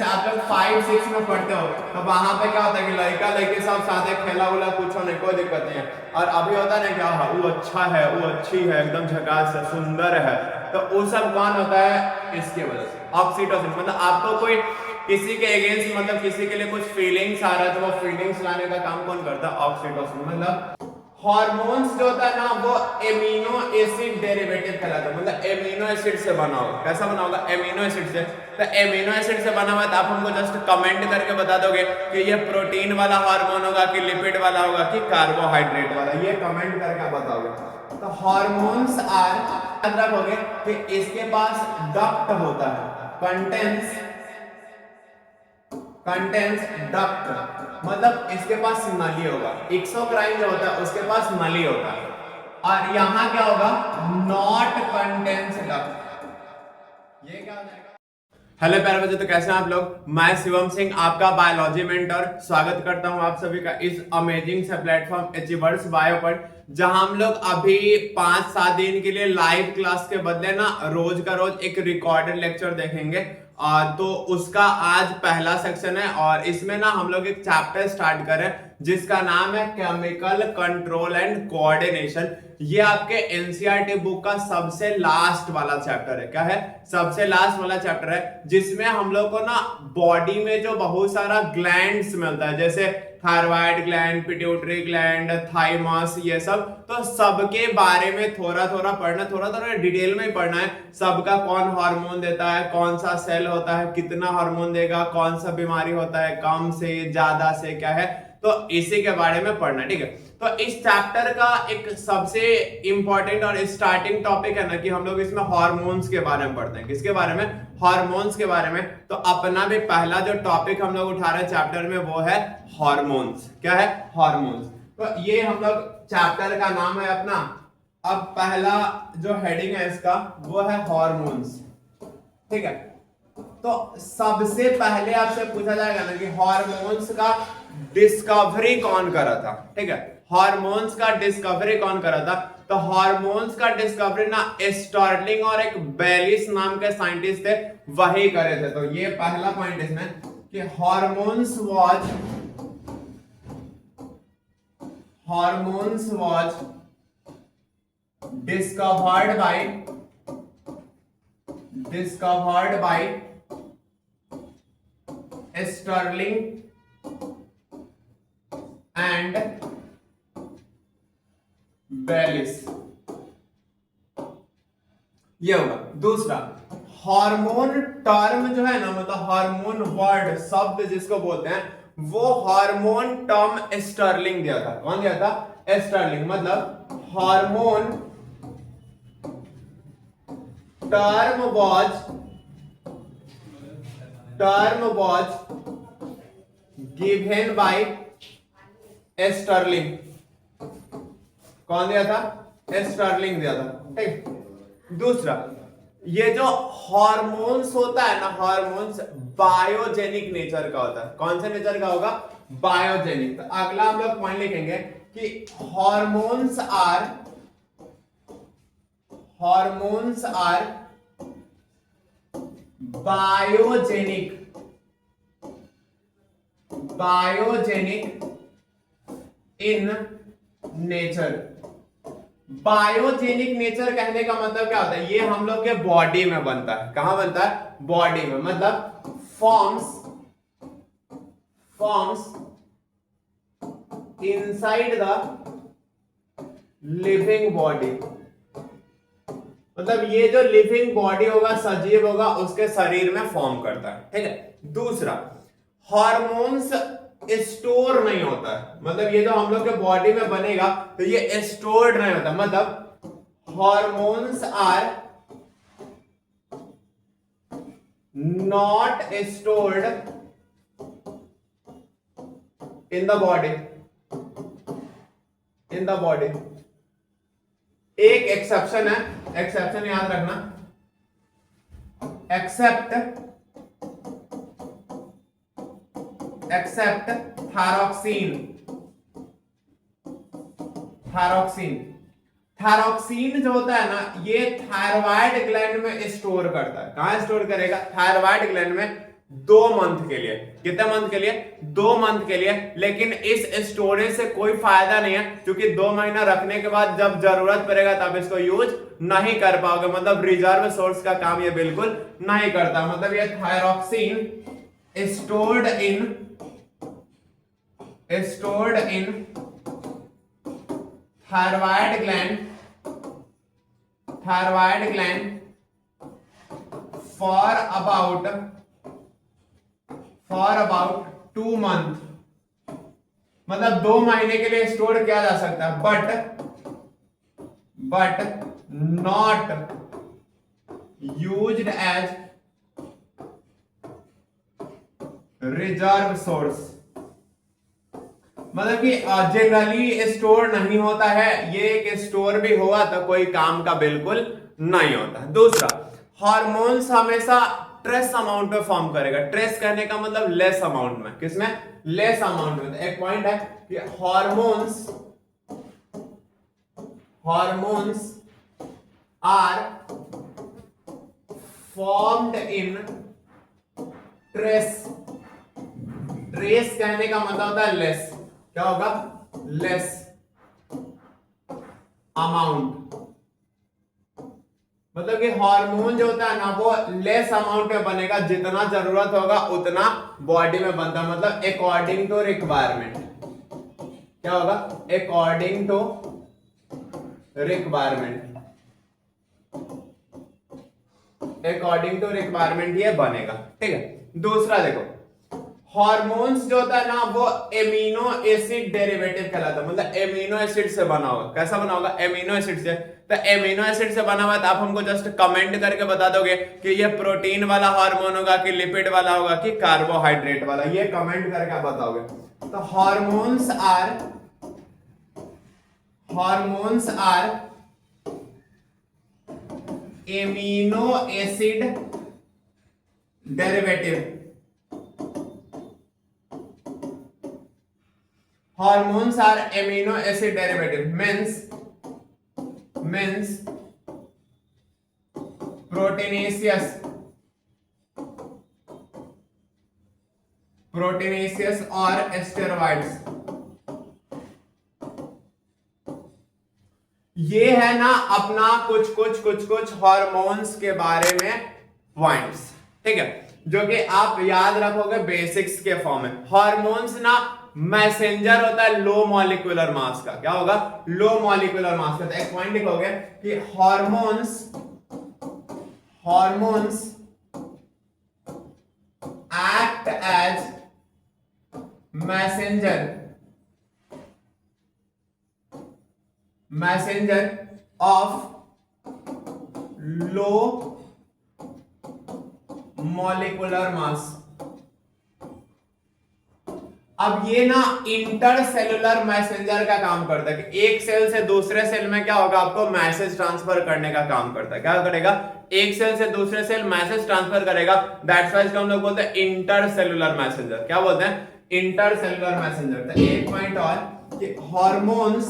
आप लोग 5-6 में पढ़ते हो तो वहां पे क्या होता है कि लड़का लड़के सब साथ खेला उला कुछ नहीं, कोई दिक्कत नहीं है। और अभी होता है ना क्या, वो अच्छा है, वो अच्छी है, एकदम झकास है, सुंदर है, तो वो सब कौन होता है, इसके वजह से ऑक्सीटोसिन। मतलब आपको कोई किसी के अगेंस्ट, मतलब किसी के लिए कुछ फीलिंग्स आ रहा है तो वो फीलिंग्स लाने का काम कौन करता है, ऑक्सीटोसिन। मतलब हॉर्मोन्स जो होता है ना वो एमिनो एसिड डेरिवेटिव कहलाता है, मतलब एमिनो एसिड से बना होगा। कैसा बना होगा, एमिनो एसिड से। तो एमिनो एसिड से बना हुआ है तो आप हमको जस्ट कमेंट करके बता दोगे कि ये प्रोटीन वाला हार्मोन होगा कि लिपिड वाला होगा कि कार्बोहाइड्रेट वाला, ये कमेंट करके बताओगे। तो हॉर्मोन्स आर, याद रखोगे कि इसके पास डक्ट होता है, कंटेंस डक्ट, मतलब इसके पास नली होगा। एक्सोक्राइन जो होता है उसके पास नली होता है, और यहां क्या होगा, नॉट कंटेंस डक्ट। ये क्या हो जाएगा। हेलो प्यारे बच्चों, तो कैसे हैं आप लोग। मैं शिवम सिंह, आपका बायोलॉजी मेंटर, स्वागत करता हूं आप सभी का इस अमेजिंग से प्लेटफॉर्म अचीवर्स बायो पर, जहां हम लोग अभी 5-7 दिन के लिए लाइव क्लास के बदले ना रोज का रोज एक रिकॉर्डेड लेक्चर देखेंगे। तो उसका आज पहला सेक्शन है, और इसमें ना हम लोग एक चैप्टर स्टार्ट करें जिसका नाम है केमिकल कंट्रोल एंड कोऑर्डिनेशन। ये आपके एनसीईआरटी बुक का सबसे लास्ट वाला चैप्टर है। क्या है, सबसे लास्ट वाला चैप्टर है, जिसमें हम लोग को ना बॉडी में जो बहुत सारा ग्लैंड्स मिलता है, जैसे thyroid gland, pituitary gland, thymus, ये सब, तो सबके बारे में थोड़ा थोड़ा पढ़ना, थोड़ा थोड़ा डिटेल में ही पढ़ना है। सबका कौन हार्मोन देता है, कौन सा सेल होता है, कितना हार्मोन देगा, कौन सा बीमारी होता है, कम से ज्यादा से क्या है, तो इसी के बारे में पढ़ना, ठीक है। तो इस चैप्टर का एक सबसे इंपॉर्टेंट और स्टार्टिंग टॉपिक है ना कि हम लोग इसमें हार्मोन्स के बारे में पढ़ते हैं। किसके बारे में, हार्मोन्स के बारे में। तो अपना भी पहला जो टॉपिक हम लोग उठा रहे हैं चैप्टर में वो है हार्मोन्स। क्या है, हार्मोन्स। तो ये हम लोग चैप्टर का नाम है अपना। अब पहला जो हेडिंग है इसका वो है हार्मोन्स, ठीक है। तो सबसे पहले आपसे पूछा जाएगा ना कि हार्मोन्स का डिस्कवरी कौन करा था, ठीक है। हार्मोन्स का डिस्कवरी कौन करा था, तो हार्मोन्स का डिस्कवरी ना स्टर्लिंग और एक बेलिस नाम के साइंटिस्ट थे, वही करे थे। तो ये पहला पॉइंट इसमें कि hormones was discovered by Stirling and Bayliss। ये होगा। दूसरा, हार्मोन टर्म जो है ना, मतलब हार्मोन वर्ड शब्द जिसको बोलते हैं, वो हार्मोन टर्म स्टर्लिंग दिया था। कौन दिया था, स्टर्लिंग। मतलब hormone term was given by Sterling. कौन दिया था, स्टर्लिंग दिया था, ठीक। दूसरा, ये जो हार्मोन्स होता है ना, हार्मोन्स बायोजेनिक नेचर का होता है। कौन से नेचर का होगा, बायोजेनिक। तो अगला हम लोग पॉइंट लिखेंगे कि hormones are biogenic in nature. Biogenic nature कहने का मतलब क्या होता है, ये हम लोग के बॉडी में बनता है। कहां बनता है, बॉडी में। मतलब forms inside the living body. मतलब ये जो लिविंग बॉडी होगा, सजीव होगा, उसके शरीर में फॉर्म करता है, ठीक है। दूसरा, हार्मोन्स स्टोर नहीं होता है। मतलब ये जो हम लोग के बॉडी में बनेगा तो ये स्टोर्ड नहीं होता। मतलब hormones are not stored in the body. एक एक्सेप्शन है, एक्सेप्शन याद रखना, एक्सेप्ट थायरॉक्सिन जो होता है ना, ये थायराइड ग्लैंड में स्टोर करता है। कहां स्टोर करेगा, थायराइड ग्लैंड में। 2 मंथ के लिए। कितने मंथ के लिए? 2 मंथ के लिए। लेकिन इस स्टोरेज से कोई फायदा नहीं है, क्योंकि 2 महीना रखने के बाद जब जरूरत पड़ेगा तब इसको यूज नहीं कर पाओगे। मतलब रिजर्व सोर्स का काम ये बिल्कुल नहीं करता। मतलब ये thyroxine stored in thyroid gland for about 2 month, मतलब 2 महीने के लिए स्टोर किया जा सकता है, but not used as reserve source. मतलब कि जनरली स्टोर नहीं होता है, ये एक स्टोर भी हुआ तो कोई काम का बिल्कुल नहीं होता। दूसरा, हार्मोन्स हमेशा ट्रेस अमाउंट में फॉर्म करेगा। ट्रेस करने का मतलब लेस अमाउंट में। किसमें? लेस अमाउंट में। एक पॉइंट है कि hormones are formed in trace. Trace कहने का मतलब होता है लेस। क्या होगा? Less amount. मतलब कि हार्मोन जो होता है ना वो लेस अमाउंट में बनेगा, जितना जरूरत होगा उतना बॉडी में बनता है। मतलब अकॉर्डिंग टू रिक्वायरमेंट। क्या होगा? According to requirement. According to requirement ये बनेगा। ठीक है। दूसरा देखो, हार्मोन्स जो होता है ना वो एमिनो एसिड डेरिवेटिव कहलाता है। मतलब एमिनो एसिड से बना होगा। कैसा बना होगा? एमिनो एसिड से। तो एमिनो एसिड से बना हुआ तो आप हमको जस्ट कमेंट करके बता दोगे कि ये प्रोटीन वाला हार्मोन होगा कि लिपिड वाला होगा कि कार्बोहाइड्रेट वाला। ये कमेंट करके आप बताओगे। तो hormones are amino acid derivative. Hormones are amino acid derivative, means proteinaceous or steroids। ये है ना अपना कुछ हार्मोन्स के बारे में पॉइंट्स। ठीक है, जो कि आप याद रखोगे बेसिक्स के फॉर्म में। हार्मोन्स ना मैसेंजर होता है लो मॉलिक्यूलर मास का। क्या होगा? लो मॉलिक्यूलर मास का। तो एक पॉइंट लिखोगे कि hormones act as messenger of low molecular mass. अब ये ना इंटरसेलुलर मैसेंजर का काम करता है कि एक सेल से दूसरे सेल में क्या होगा? आपको मैसेज ट्रांसफर करने का काम करता है। क्या करेगा? एक सेल से दूसरे सेल मैसेज ट्रांसफर करेगा। दैट्स व्हाई इसको हम लोग बोलते हैं इंटरसेलुलर मैसेंजर। क्या बोलते हैं? Intercellular messenger. तो एक पॉइंट और कि hormones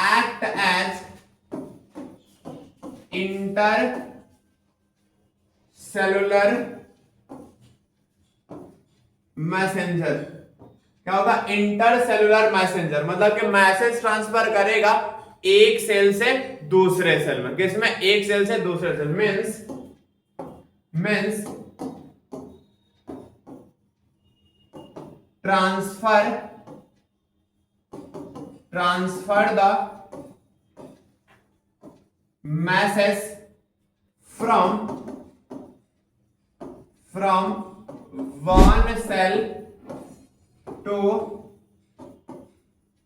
act as intercellular messenger. क्या होगा? Intercellular messenger. मतलब कि मैसेज ट्रांसफर करेगा एक सेल से दूसरे सेल में। किसमें? एक सेल से दूसरे cell. Means transfer the message from one cell to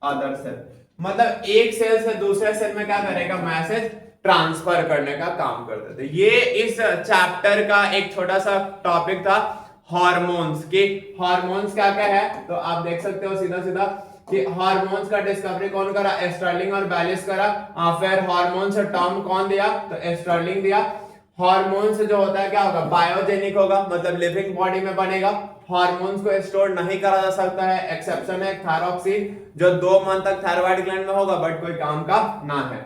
other cell। मतलब एक सेल से दूसरे सेल में क्या करेगा? मैसेज ट्रांसफर करने का काम करते थे। ये इस चैप्टर का एक छोटा सा टॉपिक था हार्मोन्स की। हार्मोन्स क्या क्या है तो आप देख सकते हो सीधा सीधा कि हार्मोन्स का डिस्कवरी कौन करा? एस्टर्लिंग और बैलिस करा। फिर हार्मोन्स टर्म कौन दिया? तो एस्टर्लिंग दिया। हार्मोन्स जो होता है क्या होगा? बायोजेनिक होगा, मतलब लिविंग बॉडी में बनेगा। हार्मोन्स को स्टोर नहीं करा जा सकता है। एक्सेप्शन है थायरॉक्सिन जो 2 मंथ तक थायराइड ग्लैंड में होगा बट कोई काम का ना है।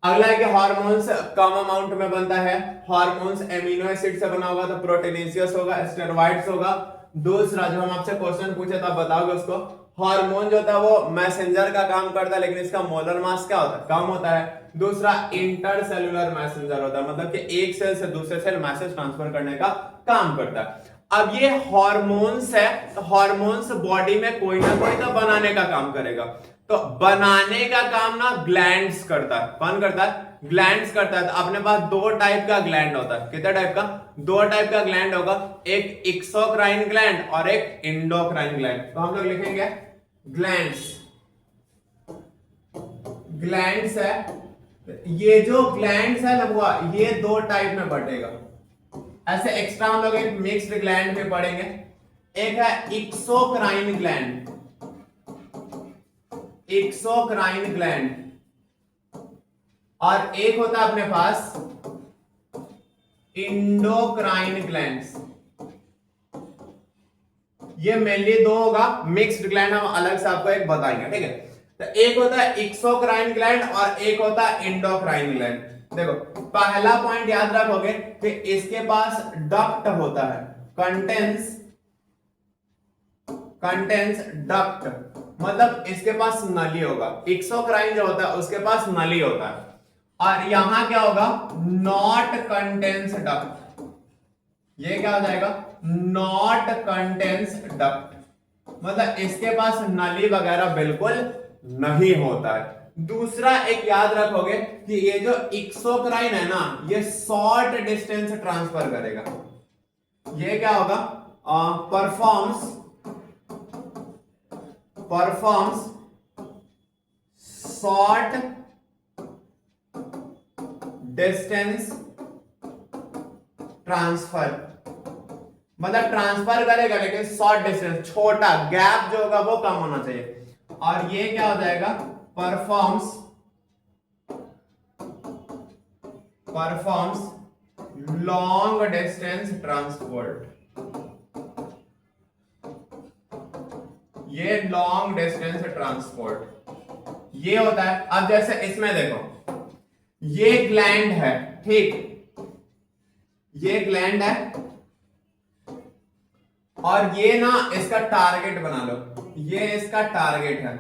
अगला है कि हार्मोन्स कम अमाउंट में बनता है। हार्मोन्स एमिनो एसिड से बना होगा तो प्रोटीनेशियस होगा, स्टेरॉइड्स होगा। दूसरा जो हम आपसे क्वेश्चन पूछे तो आप बताओगे उसको, हार्मोन जो होता है वो मैसेंजर का काम करता है लेकिन इसका मोलर मास क्या होता है, कम होता है। दूसरा इंटरसेलुलर मैसेंजर होता है, मतलब कि एक सेल से दूसरे सेल मैसेज ट्रांसफर करने का काम करता है। अब ये हार्मोन्स है तो हार्मोन्स बॉडी में कोई ना कोई तो बनाने का काम करेगा, तो बनाने का काम ना ग्लैंड्स करता है। कौन करता है? ग्लैंड्स करता है। तो अपने पास दो टाइप का ग्लैंड होता है। कितने टाइप का? दो टाइप का ग्लैंड होगा, एक एक्सोक्राइन ग्लैंड और एक इंडोक्राइन ग्लैंड। तो हम लोग लिखेंगे ग्लैंड्स। ग्लैंड्स है, ये जो ग्लैंड्स है ना वो ये दो टाइप में बटेगा। ऐसे एक्स्ट्रा हम लोग एक मिक्स्ड ग्लैंड में पढ़ेंगे। एक है एक्सोक्राइन ग्लैंड, एक्सोक्राइन ग्लैंड, और एक होता है अपने पास इंडोक्राइन ग्लैंड्स। ये मेनली दो होगा, मिक्स्ड ग्लैंड हम अलग से आपको एक बताएंगे, ठीक है। तो एक होता है एक्सोक्राइन ग्लैंड और एक होता है इंडोक्राइन ग्लैंड। देखो पहला पॉइंट याद रखोगे कि इसके पास डक्ट होता है, कंटेंस डक्ट, मतलब इसके पास नली होगा। एक्सोक्राइन जो होता है उसके पास नली होता है, और यहां क्या होगा? Not contains duct. ये क्या हो जाएगा? नॉट कंटेंस डक्ट, मतलब इसके पास नली वगैरह बिल्कुल नहीं होता है। दूसरा एक याद रखोगे कि ये जो एक्सोक्राइन है ना ये शॉर्ट डिस्टेंस ट्रांसफर करेगा। ये क्या होगा? परफॉर्म्स शॉर्ट डिस्टेंस ट्रांसफर, मतलब ट्रांसफर करेगा लेकिन शॉर्ट डिस्टेंस, छोटा गैप जो होगा वो कम होना चाहिए। और ये क्या हो जाएगा? Performs long distance transport. ये लॉन्ग डिस्टेंस ट्रांसपोर्ट ये होता है। अब जैसे इसमें देखो ये ग्लैंड है, ठीक, ये ग्लैंड है और ये ना इसका टारगेट बना लो, ये इसका टारगेट है।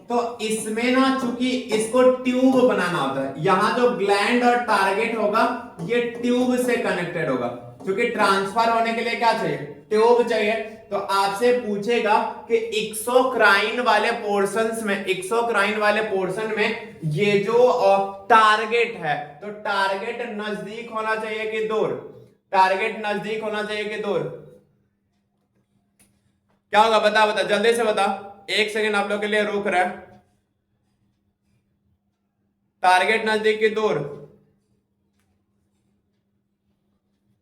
तो इसमें ना चूंकि इसको ट्यूब बनाना होता है, यहां जो ग्लैंड और टारगेट होगा ये ट्यूब से कनेक्टेड होगा, क्योंकि ट्रांसफर होने के लिए क्या चाहिए? ट्यूब चाहिए। तो आपसे पूछेगा कि एक्सोक्राइन वाले पोर्शन में ये जो टारगेट है तो टारगेट नजदीक होना चाहिए कि दूर? टारगेट नजदीक होना चाहिए कि दूर? क्या होगा? बता जल्दी से बता, एक सेकंड आप लोग के लिए रुक रहा है। टारगेट नजदीक की दूर?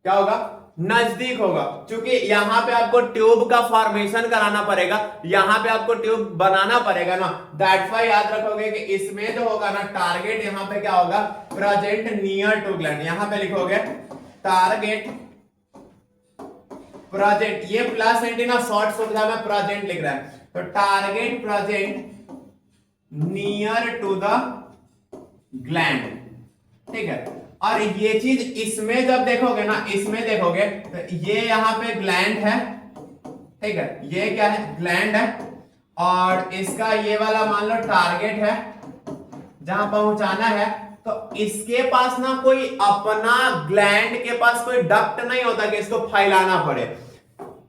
क्या होगा? नजदीक होगा, क्योंकि यहां पे आपको ट्यूब का फॉर्मेशन कराना पड़ेगा, यहां पे आपको ट्यूब बनाना पड़ेगा ना। दैट्स व्हाई याद रखोगे कि इसमें जो होगा ना टारगेट यहां पे क्या होगा? Present near to gland. यहां पे लिखोगे टारगेट प्रेजेंट, ये प्लस एंटीना शॉर्ट सुविधा में प्रेजेंट लिख रहा है, तो target present near to the gland, ठीक है। और ये चीज इसमें जब देखोगे ना, इसमें देखोगे तो ये यहां पे ग्लैंड है, ठीक है, ये क्या है? ग्लैंड है, और इसका ये वाला मान लो टारगेट है जहां पहुंचाना है। तो इसके पास ना कोई अपना ग्लैंड के पास कोई डक्ट नहीं होता कि इसको फैलाना पड़े।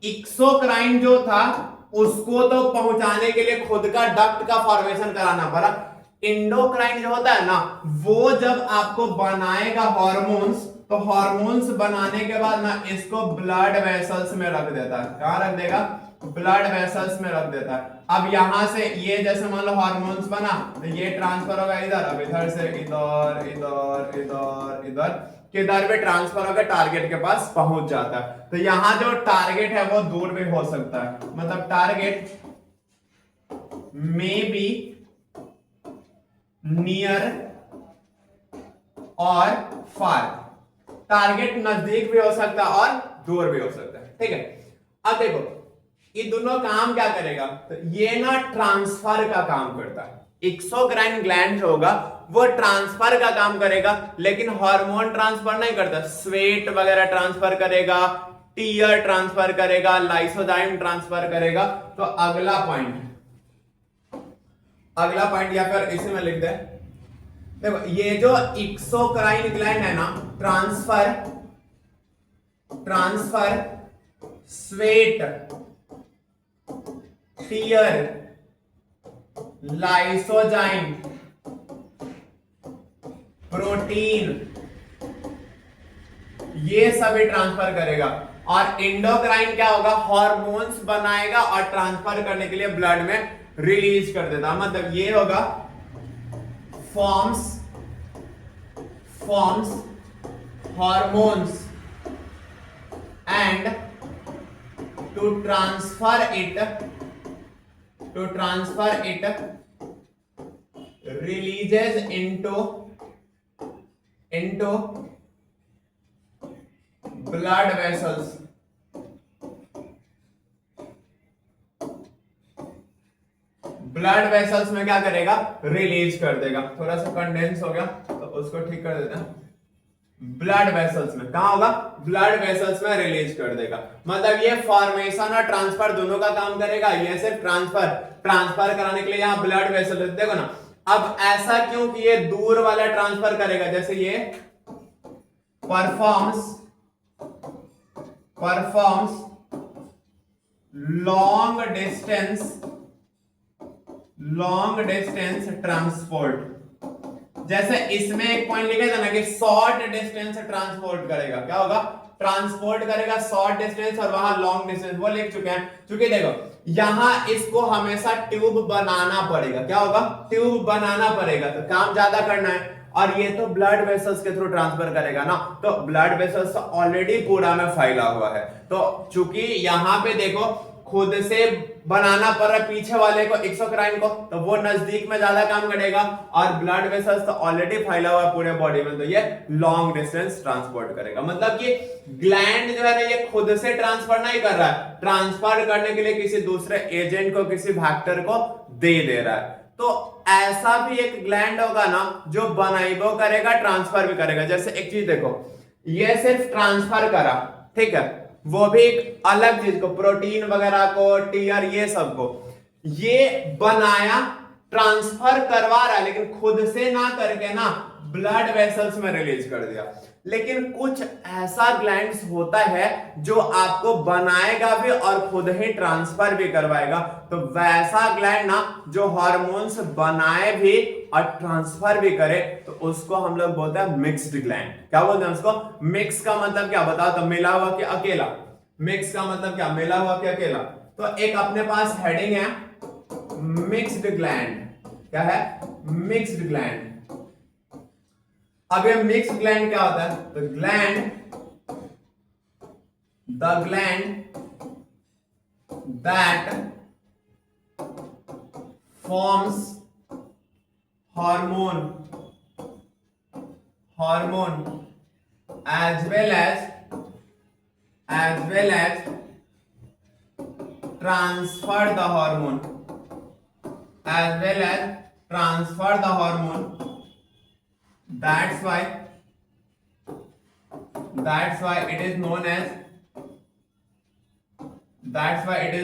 एक्सोक्राइन जो था उसको तो पहुंचाने के लिए खुद का डक्ट का फॉर्मेशन कराना पड़ा। इंडोक्राइन जो होता है ना वो जब आपको बनाएगा हार्मोन्स, तो हार्मोन्स बनाने के बाद ना इसको ब्लड वेसल्स में रख देता है। कहां रख देगा? ब्लड वेसल्स में रख देता है। अब यहां से ये जैसे मान लो हार्मोन्स बना तो ये ट्रांसफर होगा इधर, अब इधर से इधर इधर इधर इधर, किधर भी ट्रांसफर होकर टारगेट के पास पहुंच जाता है। तो यहां जो टारगेट है वो दूर भी हो सकता है, मतलब टारगेट मे बी नियर और फार, टारगेट नजदीक भी हो सकता है और दूर भी हो सकता है, ठीक है। अब देखो ये दोनों काम क्या करेगा? तो ये ना ट्रांसफर का काम करता है, एक्सोक्राइन ग्लैंड जो होगा वो ट्रांसफर का काम करेगा, लेकिन हार्मोन ट्रांसफर नहीं करता। स्वेट वगैरह ट्रांसफर करेगा, टीयर ट्रांसफर करेगा, लाइसोजाइम ट्रांसफर करेगा। तो अगला पॉइंट या फिर इसी में लिख दे। देखो ये जो एक्सोक्राइन ग्लैंड है ना, transfer sweat, tear, lysozyme, protein, ये सभी ट्रांसफर करेगा। और एंडोक्राइन क्या होगा, हार्मोन्स बनाएगा और ट्रांसफर करने के लिए ब्लड में रिलीज कर देता। मतलब ये होगा forms hormones and to transfer it releases into blood vessels। Blood vessels में क्या करेगा, रिलीज कर देगा। थोड़ा सा कंडेंस हो गया तो उसको ठीक कर देते हैं। ब्लड वेसल्स में कहां होगा, ब्लड वेसल्स में रिलीज कर देगा। मतलब ये फॉर्मेशन और ट्रांसफर दोनों का काम करेगा। ये सिर्फ ट्रांसफर कराने के लिए यहाँ ब्लड वेसल, देखो ना। अब ऐसा क्यों कि ये दूर वाला ट्रांसफर करेगा, जैसे ये परफॉर्म्स लॉन्ग डिस्टेंस ट्रांसपोर्ट। जैसे इसमें एक पॉइंट लिखा था ना कि शॉर्ट डिस्टेंस ट्रांसपोर्ट करेगा। क्या होगा, ट्रांसपोर्ट करेगा शॉर्ट डिस्टेंस, और वहां लॉन्ग डिस्टेंस वो लिख चुके हैं। क्योंकि देखो यहां इसको हमेशा ट्यूब बनाना पड़ेगा। क्या होगा, ट्यूब बनाना पड़ेगा, तो काम ज्यादा करना है। और ये तो ब्लड वेसल्स के थ्रू ट्रांसफर करेगा ना, तो ब्लड वेसल्स तो ऑलरेडी पूरा में फैला हुआ है। तो चूंकि यहां पे देखो खुद से बनाना पड़ रहा है पीछे वाले को, एक्सोक्राइन को, तो वो नजदीक में ज्यादा काम करेगा। और ब्लड वेसल्स तो ऑलरेडी फैला हुआ है पूरे बॉडी में, तो ये लॉन्ग डिस्टेंस ट्रांसपोर्ट करेगा। मतलब कि ग्लैंड जो है ना, ये खुद से ट्रांसफर नहीं कर रहा है, ट्रांसफर करने के लिए किसी दूसरे एजेंट को, किसी फैक्टर को दे रहा है। तो ऐसा भी एक ग्लैंड होगा ना जो बनाइबो करेगा, ट्रांसफर भी करेगा। जैसे एक चीज देखो, ये सिर्फ ट्रांसफर करा, ठीक है, वो भी एक अलग चीज को, प्रोटीन वगैरह को, टीयर, ये सब को ये बनाया, ट्रांसफर करवा रहा है, लेकिन खुद से ना करके ना ब्लड वेसल्स में रिलीज कर दिया। लेकिन कुछ ऐसा ग्लैंड्स होता है जो आपको बनाएगा भी और खुद ही ट्रांसफर भी करवाएगा। तो वैसा ग्लैंड ना जो हार्मोन्स बनाए भी और ट्रांसफर भी करे, तो उसको हम लोग बोलते हैं मिक्स्ड ग्लैंड। क्या बोलते हैं उसको, मिक्स का मतलब क्या बताओ, तो मिला हुआ कि अकेला। मिक्स का मतलब क्या, मिला हुआ कि अकेला। तो एक अपने पास हेडिंग है मिक्स्ड ग्लैंड। क्या है, मिक्स्ड ग्लैंड। अब ये मिक्स्ड ग्लैंड क्या होता है, तो the gland that forms hormone as well as transfer the hormone, that's why it is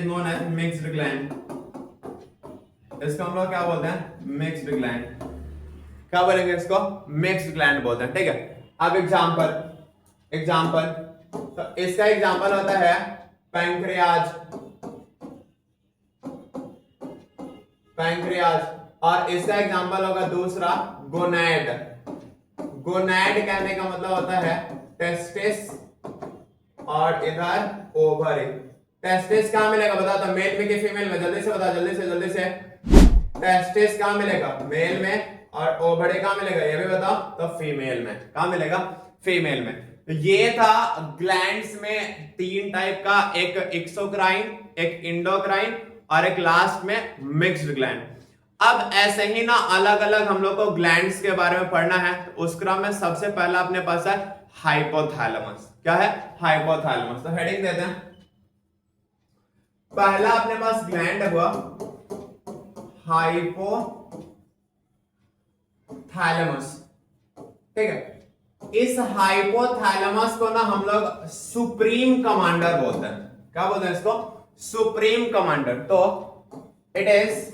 known as mixed gland। इसको हम लोग क्या बोलते हैं, मिक्स्ड ग्लैंड। क्या बोलेंगे इसको, मिक्स्ड ग्लैंड बोलते हैं, ठीक है। अब एग्जांपल, तो इसका एग्जांपल होता है पैंक्रियाज, और इसका एग्जांपल होगा दूसरा गोनैड। गोनैड कहने का मतलब होता है टेस्टिस, और इधर ओवरी। टेस्टिस कहां मिलेगा बताओ, तो मेल में कि फीमेल में, जल्दी से बताओ, जल्दी से। टेस्टिस कहां मिलेगा, मेल में, और ओवरी कहां मिलेगा, ये भी बताओ, तो फीमेल में। कहां मिलेगा, फीमेल में। तो ये था ग्लैंड्स में तीन टाइप का, एक एक्सोक्राइन, एक एंडोक्राइन, और एक लास्ट में मिक्स्ड ग्लैंड। अब ऐसे ही ना अलग अलग हम लोग को ग्लैंड्स के बारे में पढ़ना है। तो उस क्रम में सबसे पहला अपने पास है हाइपोथैलेमस। क्या है, हाइपोथैलेमस। तो हेडिंग देते हैं, पहला अपने पास ग्लैंड हुआ हाइपोथैलेमस। थैलेमस, ठीक है। इस हाइपोथैलेमस को ना हम लोग सुप्रीम कमांडर बोलते हैं। क्या बोलते हैं इसको? Supreme commander. तो it is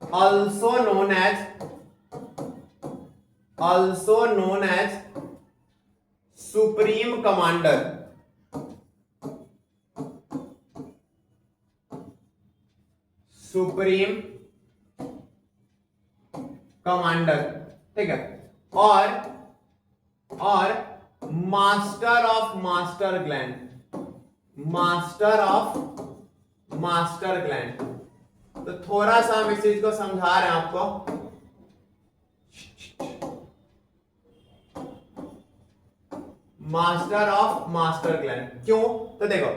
also known as supreme commander, supreme commander, ठीक है। और master of master gland, master of master gland. तो थोड़ा सा हम इस चीज को समझा रहे हैं आपको। मास्टर ऑफ मास्टर ग्लैंड क्यों? तो देखो,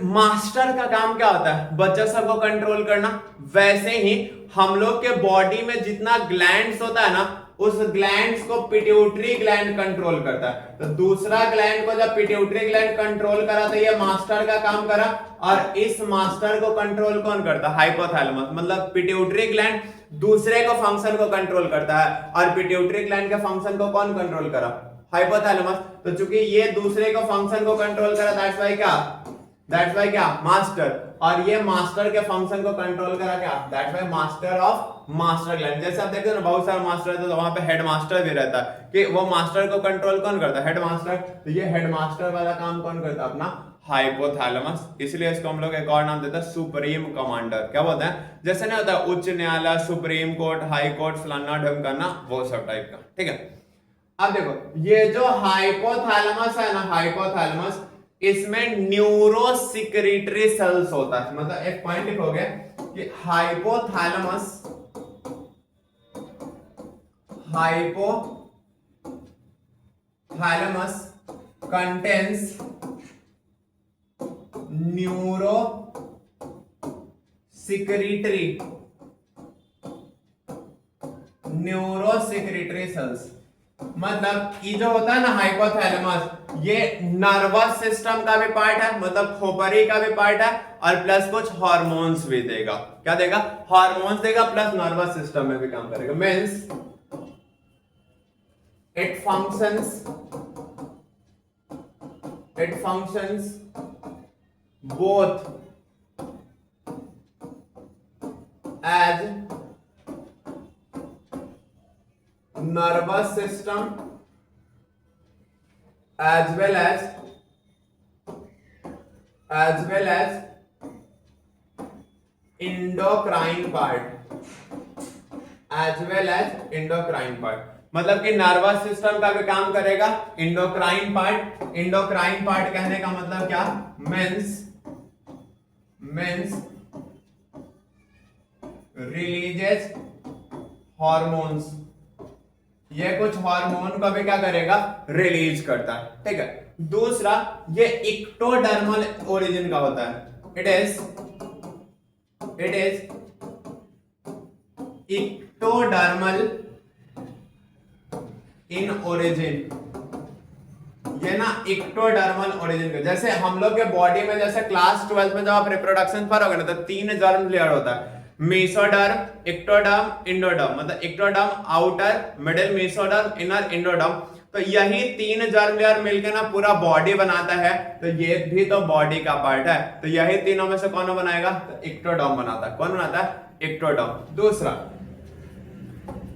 मास्टर का काम क्या होता है? बच्चा सबको कंट्रोल करना। वैसे ही हम लोग के बॉडी में जितना ग्लैंड्स होता है ना, उस ग्लैंड्स को पिट्यूटरी ग्लैंड कंट्रोल करता है। तो दूसरा ग्लैंड को जब पिट्यूटरी ग्लैंड कंट्रोल करा तो ये मास्टर का काम करा। और इस मास्टर को कंट्रोल कौन करता है? हाइपोथैलेमस। मतलब पिट्यूटरी ग्लैंड दूसरे को फंक्शन को कंट्रोल करता है, और पिट्यूटरी ग्लैंड के फंक्शन को कौन कंट्रोल करा? हाइपोथैलेमस। तो चूंकि ये दूसरे को फंक्शन को कंट्रोल करा, दैट्स वाई क्या? मास्टर। और ये मास्टर के फंक्शन को कंट्रोल करा क्या? That's why master of master gland. जैसे आप देखते हो ना, बहुत सारे मास्टर रहते हैं, तो वहां पे हेड मास्टर भी रहता है कि वो मास्टर को कंट्रोल कौन करता है? Head master. तो ये हेड मास्टर वाला काम कौन करता है? अपना हाइपोथैलेमस। इसलिए इसको हम लोग एक और नाम देते हैं सुप्रीम कमांडर। क्या बोलते हैं? जैसे नहीं होता उच्च न्यायालय, सुप्रीम कोर्ट, हाई कोर्ट, फलाना ढमकाना, वो सब टाइप का, ठीक है। अब देखो, ये जो हाइपोथैलेमस है ना, हाइपोथैलेमस, इसमें न्यूरोसिक्रीटरी सेल्स होता है। मतलब एक पॉइंट लिखोगे कि हाइपोथैलेमस कंटेन्स न्यूरोसिक्रीटरी सेल्स। मतलब ये जो होता है ना हाइपोथैलेमस, ये नर्वस सिस्टम का भी पार्ट है, मतलब खोपड़ी का भी पार्ट है, और प्लस कुछ हार्मोन्स भी देगा। क्या देगा? हार्मोन्स देगा, प्लस नर्वस सिस्टम में भी काम करेगा। Means it functions both as nervous system as well as endocrine part, मतलब कि नर्वस सिस्टम का भी काम करेगा। इंडोक्राइन पार्ट कहने का मतलब क्या? Means releases hormones. ये कुछ हार्मोन का भी क्या करेगा? रिलीज करता है, ठीक है। दूसरा, ये इक्टोडर्मल ओरिजिन का होता है। It is ectodermal in origin. ये ना इक्टोडर्मल ओरिजिन का, जैसे हम लोग के बॉडी में, जैसे क्लास 12 में जब आप रिप्रोडक्शन पढ़ोगे ना, तो 3 जर्म लेयर होता है। Mesoderm, ectoderm, endoderm. मतलब ectoderm outer, middle mesoderm, inner endoderm. तो यही 3 जर्म लेयर मिलकर ना पूरा बॉडी बनाता है। तो ये भी तो बॉडी का पार्ट है। तो यही तीनों में से कौन बनाएगा? तो एक्टोडर्म बनाता है। कौन बनाता है? एक्टोडर्म। दूसरा,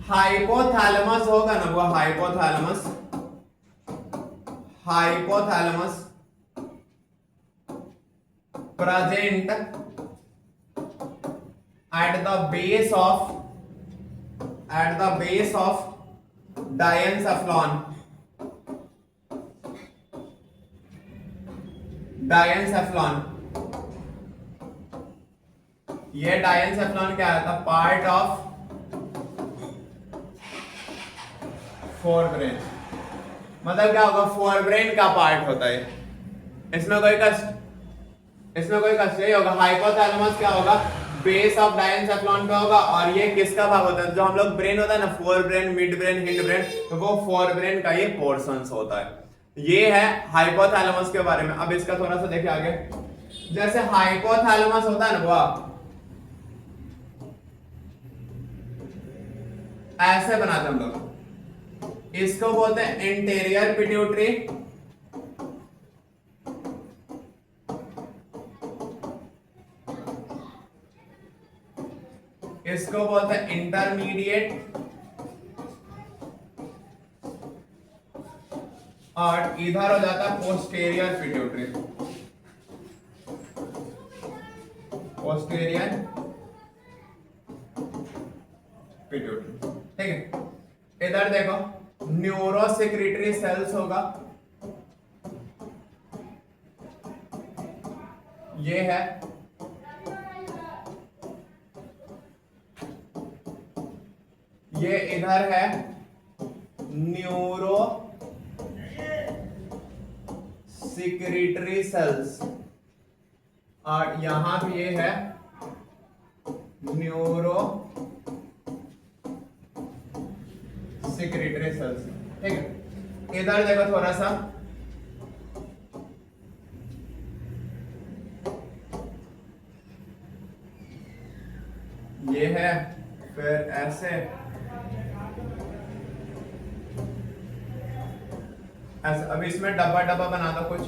हाइपोथैलेमस होगा ना, वो hypothalamus present at the base of diencephalon ये डायनसेफ्लॉन क्या है? Part of forebrain. मतलब क्या होगा? फोरब्रेन का पार्ट होता है। इसमें कोई कष्ट नहीं होगा। हाइपोथैलेमस क्या होगा? बेस ऑफ डायनसेफ्लॉन का होगा। और ये किसका भाग होता है? जो हम लोग ब्रेन होता है ना, fore brain, mid brain, hind brain, तो वो फोर ब्रेन का ये पोर्शंस होता है। ये है हाइपोथैलेमस के बारे में। अब इसका थोड़ा सा देखिए आगे। जैसे हाइपोथैलेमस होता है ना, वो ऐसे बनाते हम लोग, इसको बोलते हैं इंटीरियर पिट्यूटरी, इसको बोलते हैं इंटरमीडिएट, और इधर हो जाता है पोस्टेरियर पिट्यूटरी, पोस्टेरियर पिट्यूटरी। ठीक है, इधर देखो न्यूरो सेक्रेटरी सेल्स होगा, ये है, ये इधर है न्यूरो सेक्रेटरी सेल्स, और यहां पे ये है न्यूरो सेक्रेटरी सेल्स। ठीक है, इधर देखो थोड़ा सा, ये है, फिर ऐसे ऐसे। अब इसमें डब्बा डब्बा बना दो कुछ,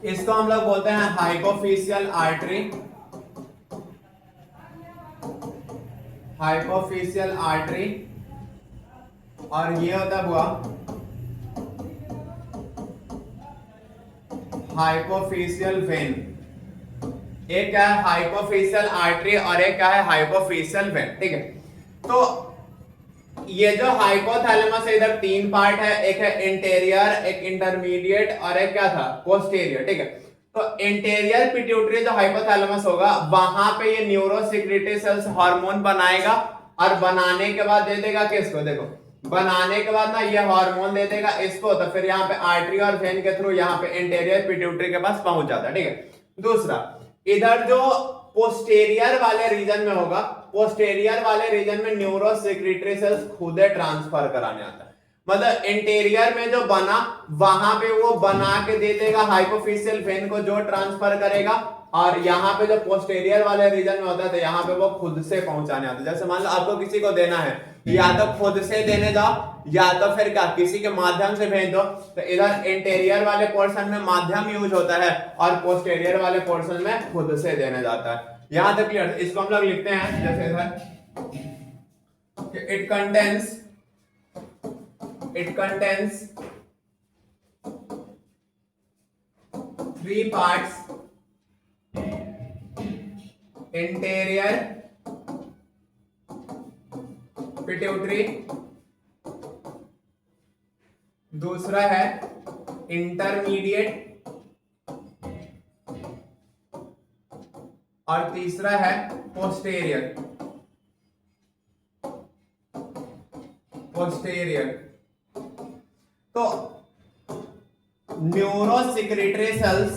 इसको हम लोग बोलते हैं हाइपोफिशियल आर्टरी, हाइपोफिशियल आर्टरी, और ये होता हुआ हाइपोफिशियल वेन। एक क्या है हाइपोफिशियल आर्टरी और एक क्या है हाइपोफिशियल वेन। ठीक है, तो ये जो हाइपोथैलेमस है इधर तीन पार्ट है, एक है इंटीरियर, एक इंटरमीडिएट और एक क्या था पोस्टीरियर। ठीक है, तो इंटीरियर पिट्यूटरी जो हाइपोथैलेमस होगा वहां पे ये न्यूरो सेक्रेटरी सेल्स हार्मोन बनाएगा, और बनाने के बाद दे देगा किसको, देखो बनाने के बाद ना ये हार्मोन दे देगा इसको, तो फिर यहाँ पे आर्टरी और वेन के थ्रू यहाँ पे इंटीरियर पिट्यूटरी के पास पहुंच जाता है। ठीक है, दूसरा इधर जो पोस्टेरियर वाले रीजन में होगा, पोस्टेरियर वाले रीजन में न्यूरो सेक्रेटरी सेल्स खुद ट्रांसफर कराने आता है, मतलब इंटीरियर में जो बना वहां पे वो बना के दे देगा हाइपोफिशियल वेन को, जो ट्रांसफर करेगा, और यहाँ पे जो पोस्टेरियर वाले रीजन में होता है तो यहाँ पे वो खुद से पहुंचाने आता है। जैसे मान लो आपको किसी को देना है, या तो खुद से देने जाओ या तो फिर क्या किसी के माध्यम से भेज दो, तो इधर इंटीरियर वाले पोर्शन में माध्यम यूज होता है और पोस्टेरियर वाले पोर्शन में खुद से देने जाता है। यहां तक क्लियर। इसको हम लोग लिखते हैं जैसे इधर, it contains 3 parts, interior pituitary, दूसरा है इंटरमीडिएट, और तीसरा है पोस्टेरियर। तो neuro secretory cells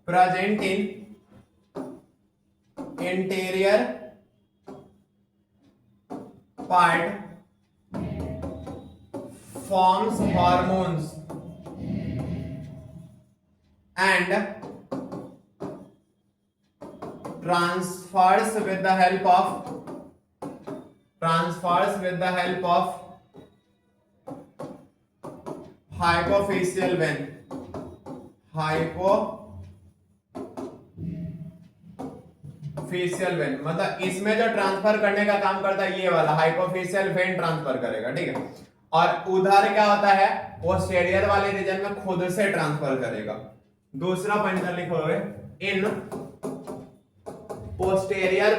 present in interior part forms hormones and transfers with the help of hypophyseal vein, hypophyseal vein, मतलब इसमें जो ट्रांसफर करने का काम करता है ये वाला हाइपोफिशियल वेन ट्रांसफर करेगा। ठीक है, और उधर क्या होता है पोस्टेरियर वाले रीजन में खुद से ट्रांसफर करेगा। दूसरा पॉइंट लिखो, in posterior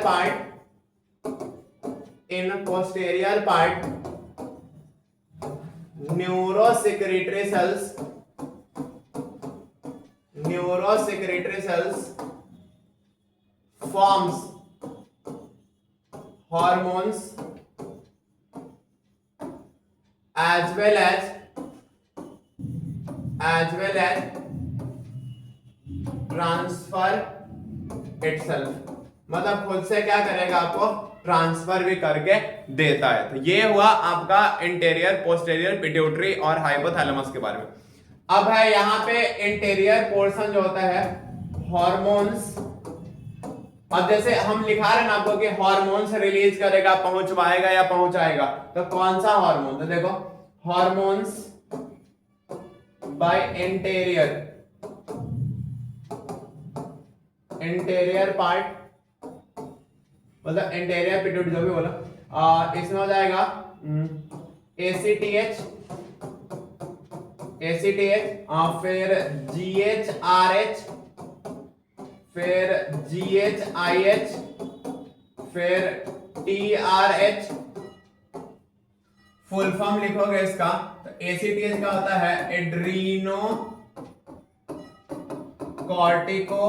part neuro secretory cells forms hormones as well as transfer itself, मतलब खुद से क्या करेगा, आपको ट्रांसफर भी करके देता है। तो ये हुआ आपका इंटीरियर, पोस्टीरियर, पिट्यूटरी और हाइपोथैलेमस के बारे में। अब है यहाँ पे इंटीरियर पोर्शन जो होता है हॉर्मोन्स। अब जैसे हम लिखा रहे ना आपको कि हॉर्मोन्स रिलीज करेगा, पहुंचवाएगा या पहुंचाएगा, तो कौन सा हार्मोन, तो देखो हॉर्मोन्स बाय इंटीरियर पार्ट, मतलब इंटीरियर पिट्यूटरी जो भी बोला, इसमें हो जाएगा ACTH, फिर GHRH, फिर GHIH, फिर TRH। फुल फॉर्म लिखोगे इसका, तो ACTH का होता है एड्रीनो कॉर्टिको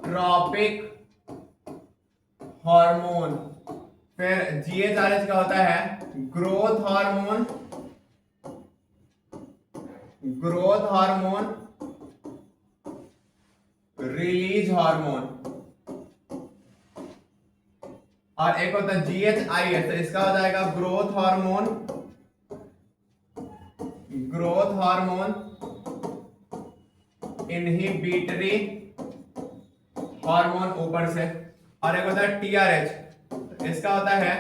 ट्रॉपिक हार्मोन। फिर GHRH का होता है ग्रोथ हार्मोन, रिलीज हार्मोन। और एक होता है GHIH, तो इसका हो जाएगा ग्रोथ हार्मोन इनहिबिटरी हार्मोन ऊपर से। और एक होता है TRH, तो इसका होता है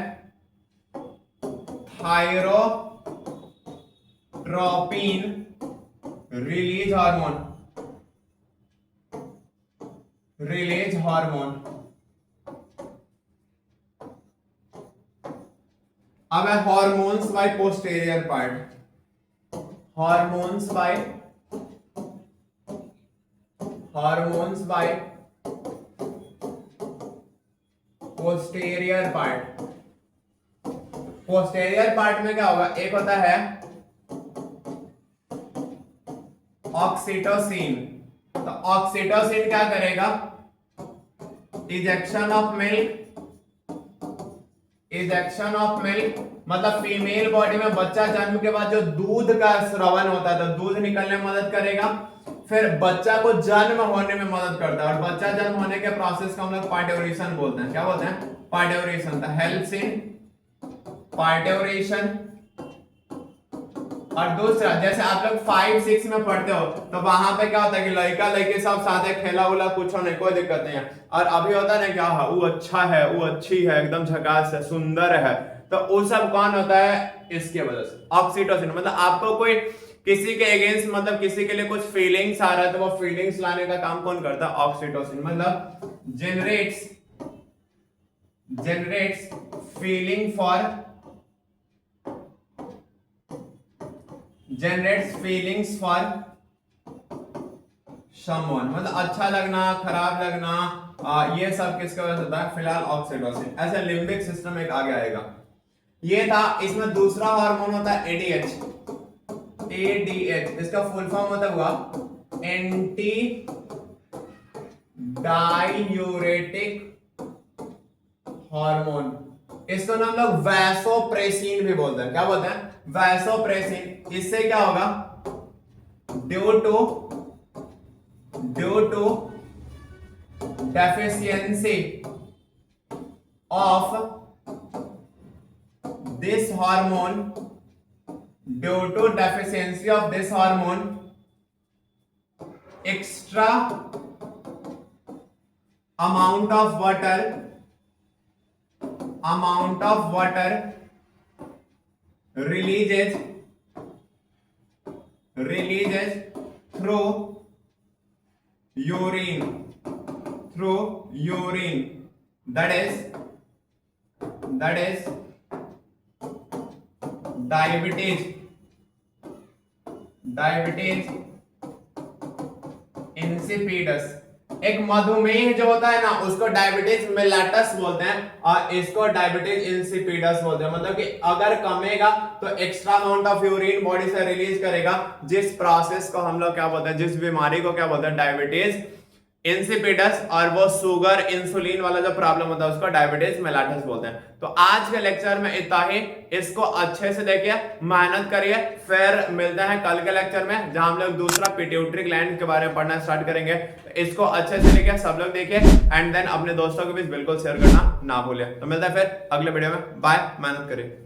थायरोट्रोपिन रिलीज हार्मोन। अब है hormones by posterior part. Hormones by posterior part. Posterior part में क्या होगा, एक होता है ऑक्सीटोसिन। तो ऑक्सीटोसिन क्या करेगा, इजेक्शन ऑफ मिल्क, मतलब फीमेल बॉडी में बच्चा जन्म के बाद जो दूध का स्रवन होता है, तो दूध निकलने में मदद करेगा। फिर बच्चा को जन्म होने में मदद करता है, और बच्चा जन्म होने के प्रोसेस को हम लोग पार्ट्यूरेशन बोलते हैं। क्या बोलते हैं, पार्ट्यूरेशन। तो हेल्प्स इन पार्ट्यूरेशन। और दूसरा, जैसे आप लोग 5-6 में पढ़ते हो, तो वहां पे क्या होता है कि लड़का लड़की सब साथ खेला उला, कुछ नहीं, कोई दिक्कत नहीं है। और अभी होता है ना क्या, वो अच्छा है, वो अच्छी है, एकदम झकास है, सुंदर है, तो वो सब कौन होता है, इसके वजह से ऑक्सीटोसिन। मतलब आपको कोई किसी के अगेंस्ट, मतलब किसी के लिए कुछ फीलिंग्स आ रहा है, तो वो फीलिंग्स लाने का काम कौन करता है, ऑक्सीटोसिन। मतलब जनरेट्स फीलिंग फॉर समवन, मतलब अच्छा लगना, खराब लगना, ये सब किसका वजह से होता है, फिलहाल ऑक्सीटोसिन। ऐसे लिम्बिक सिस्टम एक आगे आएगा, ये था। इसमें दूसरा हार्मोन होता है ADH। इसका फुल फॉर्म होता हुआ एंटी डायूरेटिक हार्मोन। इसको ना हम लोग वैसोप्रेसिन भी बोलते हैं। क्या बोलते हैं, वैसोप्रेसिन। इससे क्या होगा, due to deficiency of this hormone, extra amount of water releases through urine, that is diabetes insipidus। एक मधुमेह जो होता है ना, उसको डायबिटीज मेलाटस बोलते हैं, और इसको डायबिटीज इंसिपिडस बोलते हैं। मतलब कि अगर कमेगा तो extra amount of urine body से रिलीज करेगा, जिस प्रोसेस को हम लोग क्या बोलते हैं, जिस बीमारी को क्या बोलते हैं, डायबिटीज इंसिपिडस, और वो शुगर इंसुलिन वाला जो प्रॉब्लम होता है उसको डायबिटीज मेलाइटस बोलते हैं। तो आज के लेक्चर में इतना ही, इसको अच्छे से देखिए, मेहनत करिए, फिर मिलते हैं कल के लेक्चर में जहां हम लोग दूसरा पिट्यूटरी ग्लैंड के बारे में पढ़ना स्टार्ट करेंगे। तो इसको अच्छे से देखिए, सब लोग देखिए, एंड देन अपने दोस्तों के बीच बिल्कुल शेयर करना ना भूलिए। तो मिलता है फिर अगले वीडियो में, बाय, मेहनत करिए।